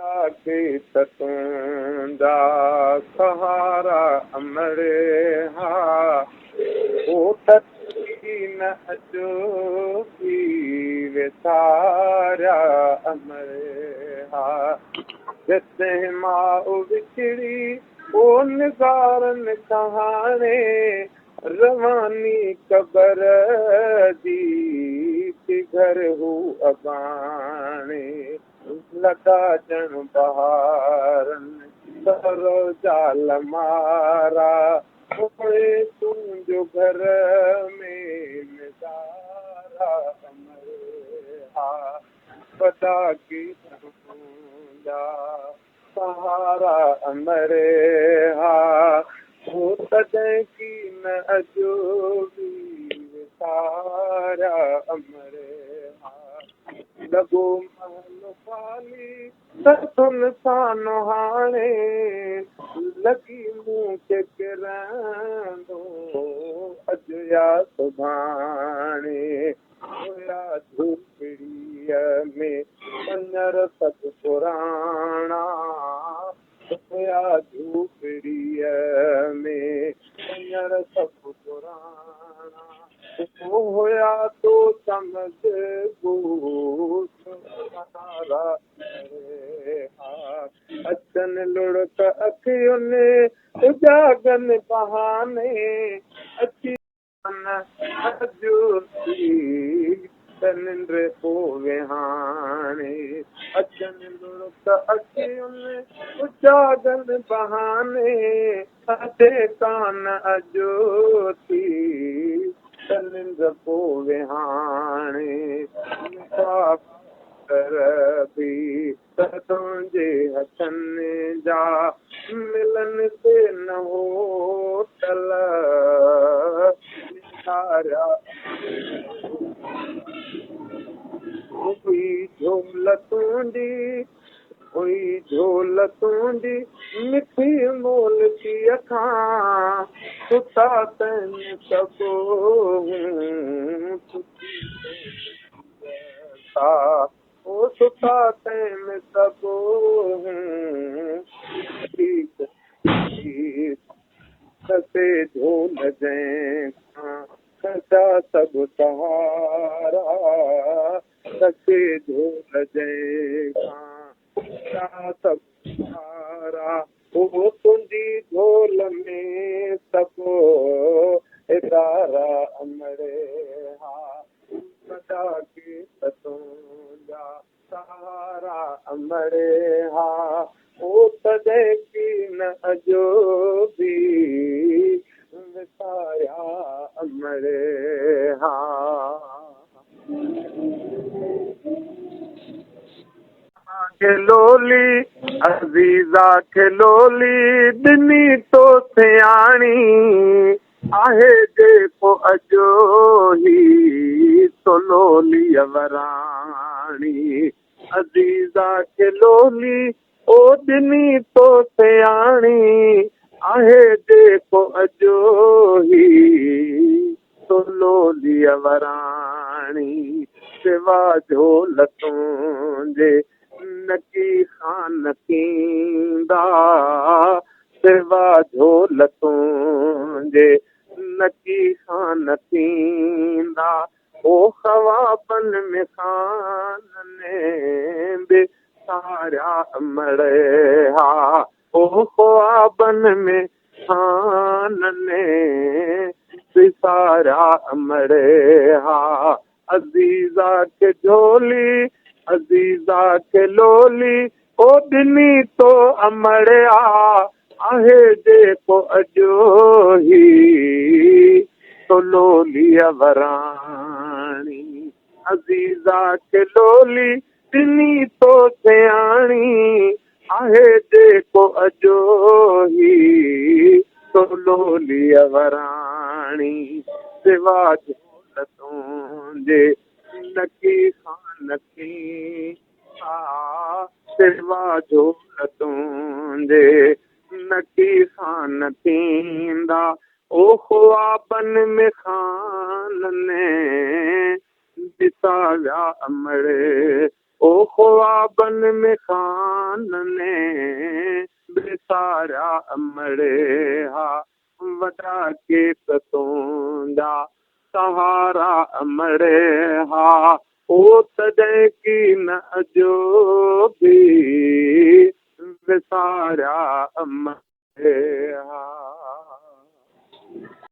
के ततूंदा सहारा अमरे हा की न अजो की विसारा अमरे हा जैसे माँ विछड़ी ओ निगारन कहाने रवानी कबर दी घर हू अबाने लगा जन बहारन सरो जाल मारा होए तुंहिंजो घर में नज़ारा अमरे हा वॾा की तुंहिंजा सहारा अमरे हा हो तॾहिं की न अजो बि विसारा अमरे हा लॻो महल ख़ाली सथुन सां हाणे लॻी मूं खे किरंदो अॼु या सुभाणे हुया झूपड़ीअ में पंजर सभु पुराणा हुया झूपड़ीअ में पंजर सभु पुराणा हुया तो समझ अचन लुड़क अखियुनि उजागन बहाने अची निंड पोइ हाणे अचन लुड़क अखियुनि उजागन बहाने अचे कान अजो थी निंड पोइ हाणे बि तुंहिंजे हथनि जा मिलन ते न होटल हुई झोल तुंहिंजी हुई झोल तुंहिंजी मिठी मोल थी अखां सुता तन सभु ओ सुता तन सभु सते झोल जंहिंखां सदा सभु सहारा सते झोल जंहिंखां सभु सहारा ओ तुंहिंजी झोल में सभु इदारा अमरे हा सदा के तुंहिंजा सहारा अमरे हा ओ तॾहिं की न अजो बि विसारिया अमरे हा लोली अज़ीज़ा खे लोली ॾिनी तो सियाणी आहे जेको अजो ही तो लोली वराणी अज़ीज़ा खे लोली ओ ॾिनी तो सियाणी आहे जेको अजो ही तो लोली वराणी सिवा झोल तुंहिंजे नकी खान कींदा सिवा झोल तुंहिंजे नकी खान कींदा ओ ख़वाबन में खानने बि सारा अमरे हा ओ ख़वाबन में खानने बि सारा अमरे हा अज़ीज़ा खे झोली अज़ीज़ा खे लोली ओ ॾिनी तो अमड़िया आहे जेको अजो ही तो लोलीअ वराणी अज़ीज़ा खे लोली ॾिनी तो सियाणी आहे जेको अजो ही तो लोलीअ वराणी सिवा झोल तुंहिंजे नकी खान की सिवा झोल तुंहिंजे नकी खान थींदा ओ ख़्वाबन में खानने बिता विया अमड़े ओ ख्वाबन में खान ने बेसारा अमड़े हा वदा के तोंदा सहारा अमड़े हा ओ तॾहिं की न जो भी बेसारा अमड़े हा।